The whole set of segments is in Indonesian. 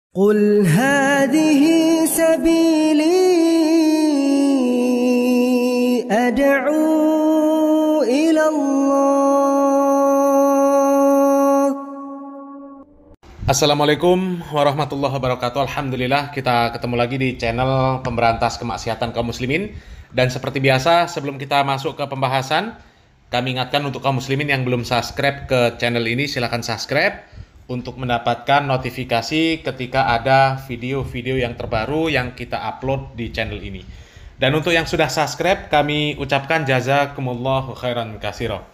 قل هذه سبيلي أدعو إلى الله. Assalamualaikum warahmatullahi wabarakatuh. Alhamdulillah kita ketemu lagi di channel pemberantas kemaksiatan kaum muslimin. Dan seperti biasa, sebelum kita masuk ke pembahasan, kami ingatkan untuk kaum muslimin yang belum subscribe ke channel ini, silahkan subscribe untuk mendapatkan notifikasi ketika ada video-video yang terbaru yang kita upload di channel ini. Dan untuk yang sudah subscribe, kami ucapkan jazakumullahu khairan katsira.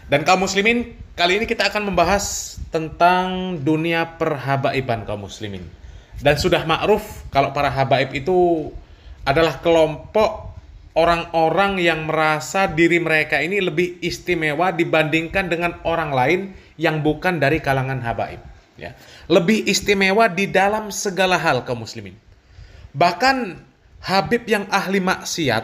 Dan kaum muslimin, kali ini kita akan membahas tentang dunia perhabaiban kaum muslimin. Dan sudah ma'ruf kalau para habaib itu adalah kelompok orang-orang yang merasa diri mereka ini lebih istimewa dibandingkan dengan orang lain yang bukan dari kalangan habaib. Ya. Lebih istimewa di dalam segala hal kaum muslimin. Bahkan habib yang ahli maksiat,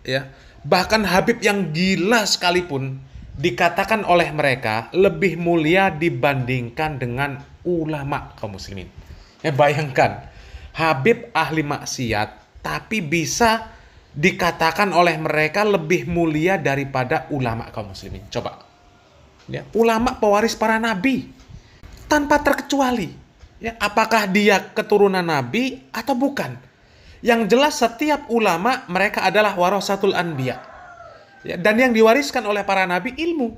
ya, bahkan habib yang gila sekalipun, dikatakan oleh mereka lebih mulia dibandingkan dengan ulama kaum muslimin. Ya, bayangkan, habib ahli maksiat tapi bisa dikatakan oleh mereka lebih mulia daripada ulama kaum muslimin. Coba. Ya, ulama pewaris para nabi tanpa terkecuali. Ya, apakah dia keturunan nabi atau bukan? Yang jelas setiap ulama mereka adalah warasatul anbiya. Ya, dan yang diwariskan oleh para nabi ilmu.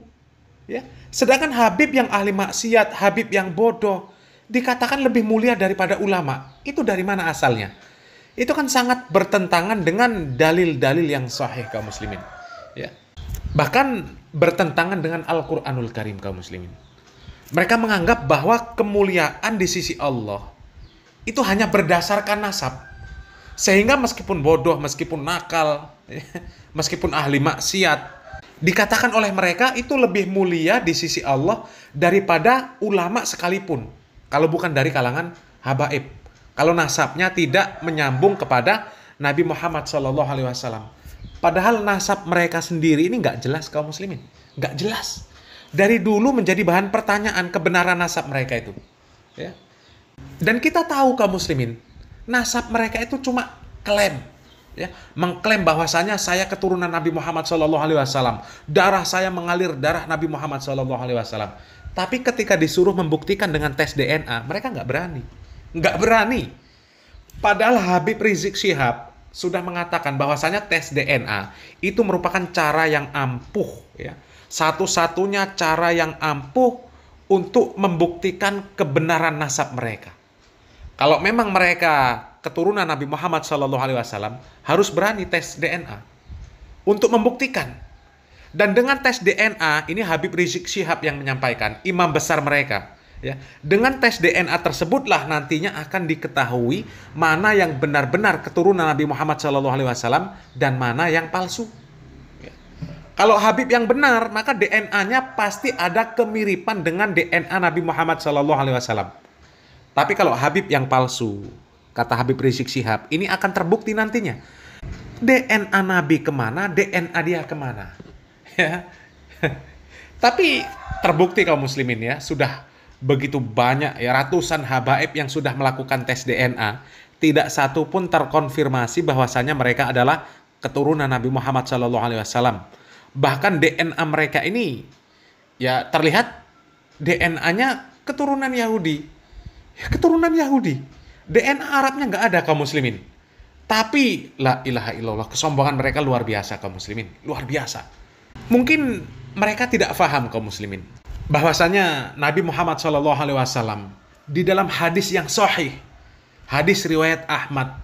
Ya. Sedangkan habib yang ahli maksiat, habib yang bodoh, dikatakan lebih mulia daripada ulama. Itu dari mana asalnya? Itu kan sangat bertentangan dengan dalil-dalil yang sahih kaum muslimin. Ya. Bahkan bertentangan dengan Al-Quranul Karim kaum muslimin. Mereka menganggap bahwa kemuliaan di sisi Allah itu hanya berdasarkan nasab. Sehingga meskipun bodoh, meskipun nakal, meskipun ahli maksiat, dikatakan oleh mereka itu lebih mulia di sisi Allah daripada ulama sekalipun. Kalau bukan dari kalangan habaib. Kalau nasabnya tidak menyambung kepada Nabi Muhammad SAW. Padahal nasab mereka sendiri ini nggak jelas kaum muslimin. Nggak jelas. Dari dulu menjadi bahan pertanyaan kebenaran nasab mereka itu. Ya. Dan kita tahu kaum muslimin, nasab mereka itu cuma klaim, ya, mengklaim bahwasanya saya keturunan Nabi Muhammad SAW, darah saya mengalir darah Nabi Muhammad SAW. Tapi ketika disuruh membuktikan dengan tes DNA, mereka nggak berani. Padahal Habib Rizik Syihab sudah mengatakan bahwasanya tes DNA itu merupakan cara yang ampuh, ya, satu-satunya cara yang ampuh untuk membuktikan kebenaran nasab mereka. Kalau memang mereka keturunan Nabi Muhammad SAW, harus berani tes DNA untuk membuktikan. Dan dengan tes DNA, ini Habib Rizik Syihab yang menyampaikan, imam besar mereka. Ya, dengan tes DNA tersebutlah nantinya akan diketahui mana yang benar-benar keturunan Nabi Muhammad SAW dan mana yang palsu. Ya. Kalau Habib yang benar, maka DNA-nya pasti ada kemiripan dengan DNA Nabi Muhammad SAW. Tapi kalau Habib yang palsu, kata Habib Rizik Syihab, ini akan terbukti nantinya. DNA Nabi kemana, DNA dia kemana. Ya. Tapi terbukti kaum muslimin, ya, sudah begitu banyak, ya, ratusan habaib yang sudah melakukan tes DNA. Tidak satu pun terkonfirmasi bahwasanya mereka adalah keturunan Nabi Muhammad SAW. Bahkan DNA mereka ini, ya, terlihat DNA-nya keturunan Yahudi. Keturunan Yahudi. DNA Arabnya nggak ada kaum muslimin. Tapi la ilaha illallah, kesombongan mereka luar biasa kaum muslimin. Luar biasa. Mungkin mereka tidak paham kaum muslimin bahwasanya Nabi Muhammad SAW di dalam hadis yang sahih, hadis riwayat Ahmad,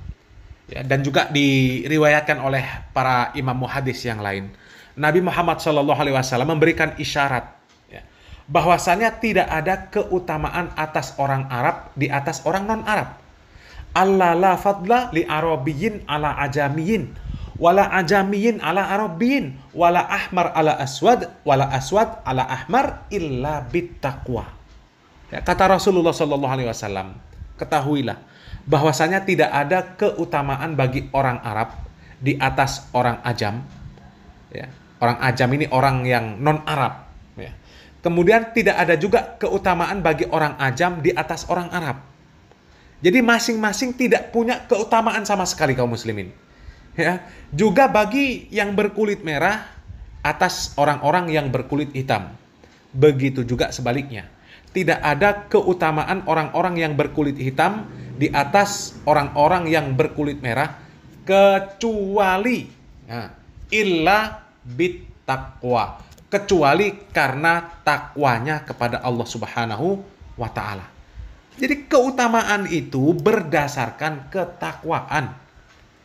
ya, dan juga diriwayatkan oleh para imam muhadis yang lain, Nabi Muhammad SAW memberikan isyarat, ya, bahwasanya tidak ada keutamaan atas orang Arab di atas orang non-Arab. Allah la fadla li Arabiyyin ala ajamiyin, wala ajamiyin ala arabiyyin, wala ahmar ala aswad, wala aswad ala ahmar illa bittaqwa. Ya, kata Rasulullah SAW, ketahuilah bahwasanya tidak ada keutamaan bagi orang Arab di atas orang ajam. Ya, orang ajam ini orang yang non Arab. Ya. Kemudian tidak ada juga keutamaan bagi orang ajam di atas orang Arab. Jadi masing-masing tidak punya keutamaan sama sekali kaum muslimin. Ya, juga bagi yang berkulit merah atas orang-orang yang berkulit hitam. Begitu juga sebaliknya. Tidak ada keutamaan orang-orang yang berkulit hitam di atas orang-orang yang berkulit merah kecuali illa bit taqwa, kecuali karena takwanya kepada Allah Subhanahu wa taala. Jadi keutamaan itu berdasarkan ketakwaan.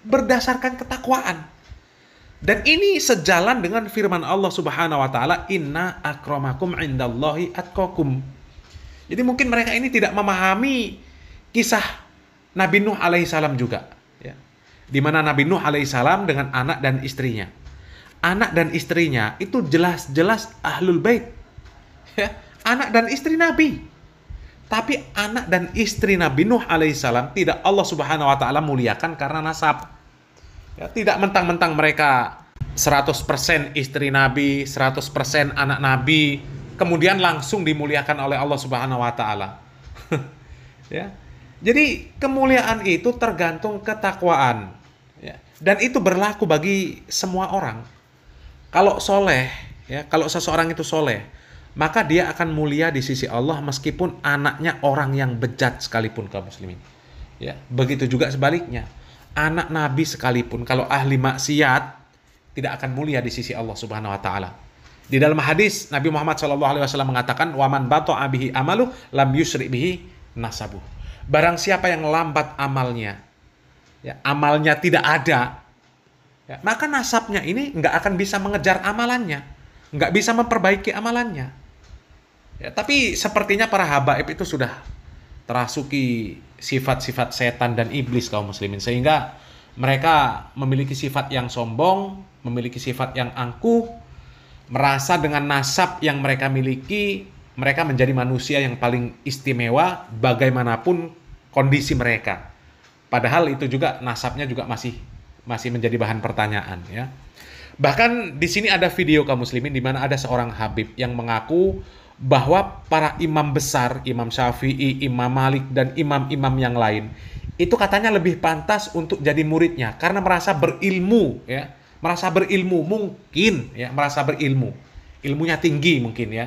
Berdasarkan ketakwaan. Dan ini sejalan dengan firman Allah Subhanahu wa taala, "Inna akramakum indallahi atqakum." Jadi mungkin mereka ini tidak memahami kisah Nabi Nuh alaihissalam juga, ya. Di mana Nabi Nuh alaihissalam dengan anak dan istrinya. Anak dan istrinya itu jelas-jelas ahlul bait. Ya, anak dan istri Nabi. Tapi anak dan istri Nabi Nuh alaihissalam tidak Allah Subhanahu wa taala muliakan karena nasab. Ya, tidak mentang-mentang mereka 100% istri Nabi, 100% anak Nabi, kemudian langsung dimuliakan oleh Allah Subhanahu wa taala. Ya. Jadi kemuliaan itu tergantung ketakwaan. Ya. Dan itu berlaku bagi semua orang. Kalau soleh, ya, kalau seseorang itu soleh, maka dia akan mulia di sisi Allah meskipun anaknya orang yang bejat sekalipun kaum muslimin. Ya, begitu juga sebaliknya. Anak Nabi sekalipun kalau ahli maksiat tidak akan mulia di sisi Allah Subhanahu wa taala. Di dalam hadis Nabi Muhammad SAW mengatakan, "Wa man bata'a bihi amalu lam yusri bihi nasabu." Barang siapa yang lambat amalnya, ya, amalnya tidak ada, ya, maka nasabnya ini nggak akan bisa mengejar amalannya, nggak bisa memperbaiki amalannya. Ya, tapi sepertinya para habaib itu sudah terasuki sifat-sifat setan dan iblis kaum muslimin, sehingga mereka memiliki sifat yang sombong, memiliki sifat yang angkuh, merasa dengan nasab yang mereka miliki, mereka menjadi manusia yang paling istimewa bagaimanapun kondisi mereka. Padahal itu juga nasabnya juga masih menjadi bahan pertanyaan, ya. Bahkan di sini ada video kaum muslimin di mana ada seorang habib yang mengaku bahwa para imam besar, Imam Syafi'i, Imam Malik, dan imam-imam yang lain, itu katanya lebih pantas untuk jadi muridnya karena merasa berilmu, ya, merasa berilmu mungkin, ya, merasa berilmu, ilmunya tinggi mungkin, ya.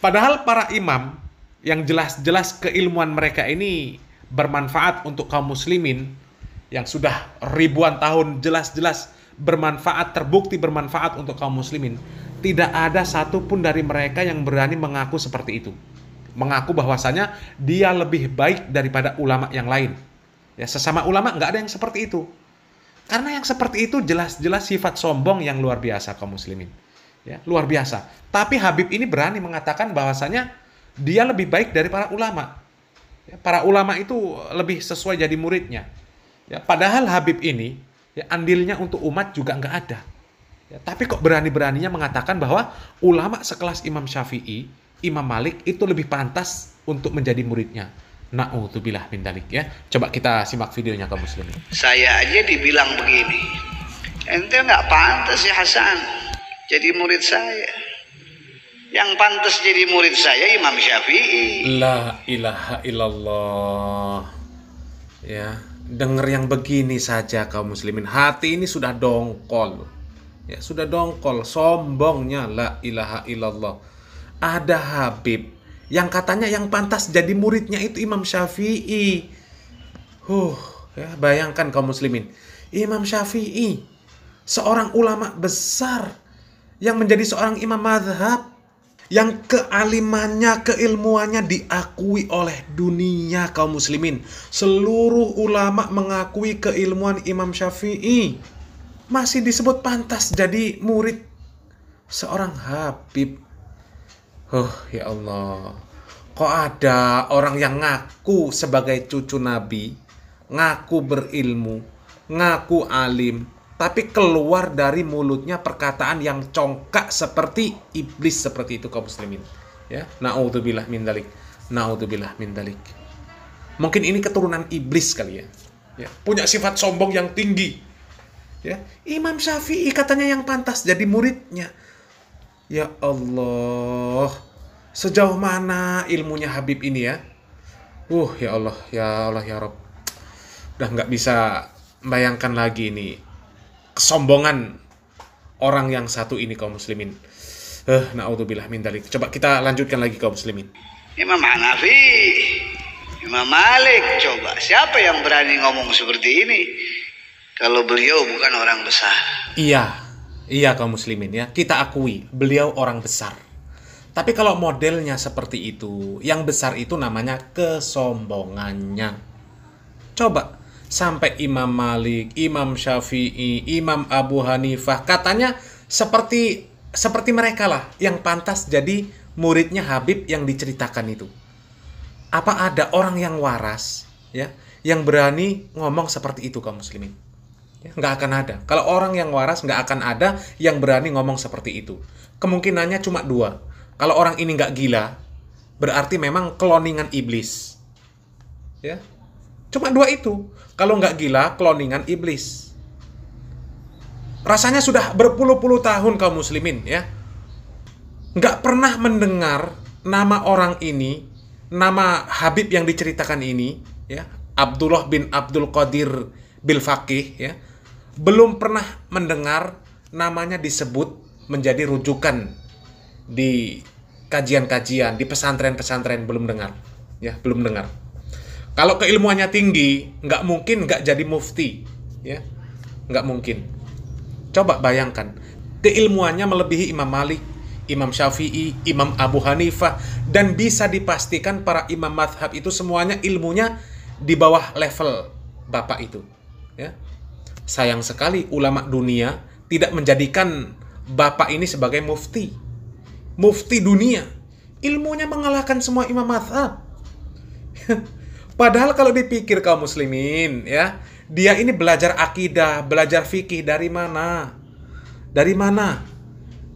Padahal para imam yang jelas-jelas keilmuan mereka ini bermanfaat untuk kaum muslimin yang sudah ribuan tahun, jelas-jelas bermanfaat, terbukti bermanfaat untuk kaum muslimin. Tidak ada satupun dari mereka yang berani mengaku seperti itu. Mengaku bahwasanya dia lebih baik daripada ulama yang lain. Ya, sesama ulama nggak ada yang seperti itu. Karena yang seperti itu jelas-jelas sifat sombong yang luar biasa kaum muslimin. Ya, luar biasa. Tapi Habib ini berani mengatakan bahwasanya dia lebih baik dari para ulama. Ya, para ulama itu lebih sesuai jadi muridnya. Ya, padahal Habib ini, ya, andilnya untuk umat juga nggak ada. Ya, tapi kok berani-beraninya mengatakan bahwa ulama sekelas Imam Syafi'i, Imam Malik itu lebih pantas untuk menjadi muridnya. Na'udzubillah min dzalik, ya. Coba kita simak videonya kaum muslimin. Saya aja dibilang begini, ente nggak pantas ya Hasan jadi murid saya. Yang pantas jadi murid saya Imam Syafi'i. La ilaha illallah. Ya, dengar yang begini saja kaum muslimin, hati ini sudah dongkol. Ya, sudah dongkol, sombongnya, la ilaha illallah. Ada Habib yang katanya yang pantas jadi muridnya itu Imam Syafi'i. Ya, bayangkan kaum muslimin, Imam Syafi'i, seorang ulama besar yang menjadi seorang imam mazhab, yang kealimannya, keilmuannya diakui oleh dunia kaum muslimin. Seluruh ulama mengakui keilmuan Imam Syafi'i. Masih disebut pantas jadi murid seorang Habib. Ya Allah. Kok ada orang yang ngaku sebagai cucu Nabi, ngaku berilmu, ngaku alim, tapi keluar dari mulutnya perkataan yang congkak seperti iblis seperti itu kaum muslimin. Ya, na'udzubillah min dzalik. Na'udzubillah min dzalik. Mungkin ini keturunan iblis kali, ya. Ya, punya sifat sombong yang tinggi. Ya, Imam Syafi'i katanya yang pantas jadi muridnya. Ya Allah, sejauh mana ilmunya Habib ini, ya? Ya Allah, ya Allah, ya Rob. Udah nggak bisa bayangkan lagi ini kesombongan orang yang satu ini kaum muslimin. Naudzubillah min dzalik. Coba kita lanjutkan lagi kaum muslimin. Imam Hanafi, Imam Malik, coba siapa yang berani ngomong seperti ini kalau beliau bukan orang besar? Iya kaum muslimin ya. Kita akui beliau orang besar. Tapi kalau modelnya seperti itu, yang besar itu namanya kesombongannya. Coba sampai Imam Malik, Imam Syafi'i, Imam Abu Hanifah katanya seperti mereka lah yang pantas jadi muridnya Habib yang diceritakan itu. Apa ada orang yang waras ya yang berani ngomong seperti itu kaum muslimin? Ya, nggak akan ada. Kalau orang yang waras nggak akan ada yang berani ngomong seperti itu. Kemungkinannya cuma dua. Kalau orang ini nggak gila, berarti memang kloningan iblis. Ya, cuma dua itu. Kalau nggak gila, kloningan iblis. Rasanya sudah berpuluh-puluh tahun kaum muslimin ya, nggak pernah mendengar nama orang ini, nama Habib yang diceritakan ini ya, Abdullah bin Abdul Qadir bil Faqih ya, belum pernah mendengar namanya disebut menjadi rujukan di kajian-kajian, di pesantren-pesantren, belum dengar ya, belum dengar. Kalau keilmuannya tinggi, nggak mungkin nggak jadi mufti ya, nggak mungkin. Coba bayangkan, keilmuannya melebihi Imam Malik, Imam Syafi'i, Imam Abu Hanifah, dan bisa dipastikan para imam madhab itu semuanya ilmunya di bawah level bapak itu ya. Sayang sekali ulama dunia tidak menjadikan bapak ini sebagai mufti dunia. Ilmunya mengalahkan semua imam madhab. Padahal kalau dipikir kaum muslimin ya, dia ini belajar akidah, belajar fikih dari mana? Dari mana?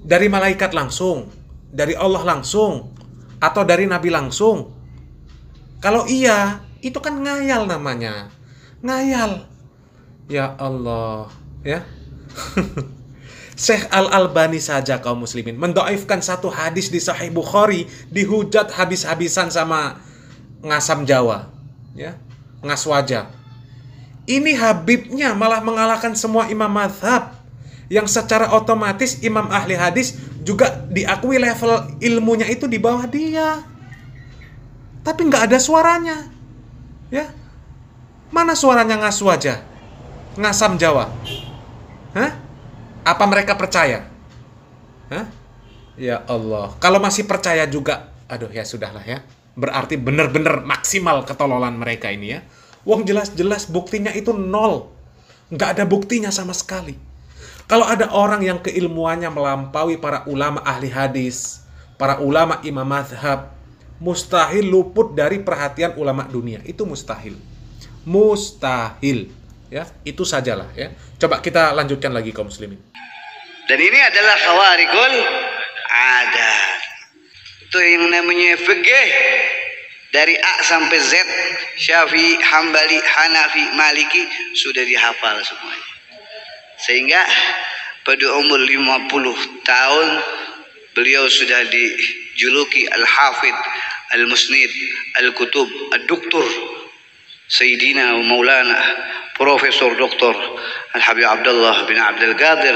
Dari malaikat langsung, dari Allah langsung, atau dari Nabi langsung? Kalau iya, itu kan ngayal namanya. Ngayal. Ya Allah, ya. Syekh Al-Albani saja kaum muslimin mendoaifkan satu hadis di Sahih Bukhari, dihujat habis-habisan sama ngasam Jawa, ya, ngaswaja. Ini Habibnya malah mengalahkan semua imam madhab, yang secara otomatis imam ahli hadis juga diakui level ilmunya itu di bawah dia. Tapi nggak ada suaranya, ya. Mana suaranya ngaswaja, ngasam Jawa? Hah? Apa mereka percaya? Hah? Ya Allah, kalau masih percaya juga, aduh ya sudahlah ya. Berarti benar-benar maksimal ketololan mereka ini ya. Wong jelas-jelas buktinya itu nol. Nggak ada buktinya sama sekali. Kalau ada orang yang keilmuannya melampaui para ulama ahli hadis, para ulama imam madhab, mustahil luput dari perhatian ulama dunia. Itu mustahil. Mustahil. Ya, itu sajalah ya. Coba kita lanjutkan lagi kaum muslimin. Dan ini adalah khawarikul adat. Itu yang namanya fikih dari A sampai Z, Syafi'i, Hambali, Hanafi, Maliki sudah dihafal semuanya. Sehingga pada umur 50 tahun beliau sudah dijuluki Al-Hafidh, Al-Musnid, Al-Kutub, Ad-Doktor Sayyidina wa Maulana Profesor Dr. Al-Habib Abdullah bin Abdul Qadir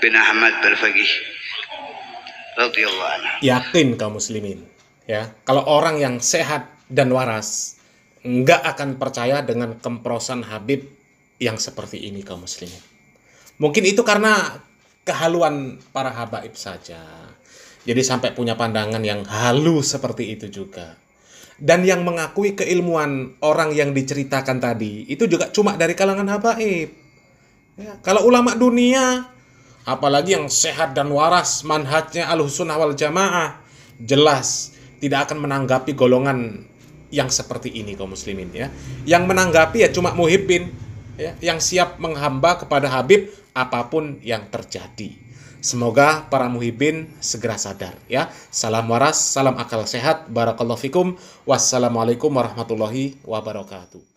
bin Ahmad Al-Faqih radhiyallahu anhu. Yakin kaum muslimin ya, kalau orang yang sehat dan waras nggak akan percaya dengan kemprosan Habib yang seperti ini kaum muslimin. Mungkin itu karena kehaluan para habaib saja. Jadi sampai punya pandangan yang halu seperti itu juga. Dan yang mengakui keilmuan orang yang diceritakan tadi itu juga cuma dari kalangan habaib. Ya, kalau ulama dunia, apalagi yang sehat dan waras, manhajnya Ahlussunnah wal Jamaah, jelas tidak akan menanggapi golongan yang seperti ini kaum muslimin ya. Yang menanggapi ya cuma muhibbin ya, yang siap menghamba kepada Habib apapun yang terjadi. Semoga para muhibbin segera sadar ya. Salam waras, salam akal sehat. Barakallahu fikum. Wassalamualaikum warahmatullahi wabarakatuh.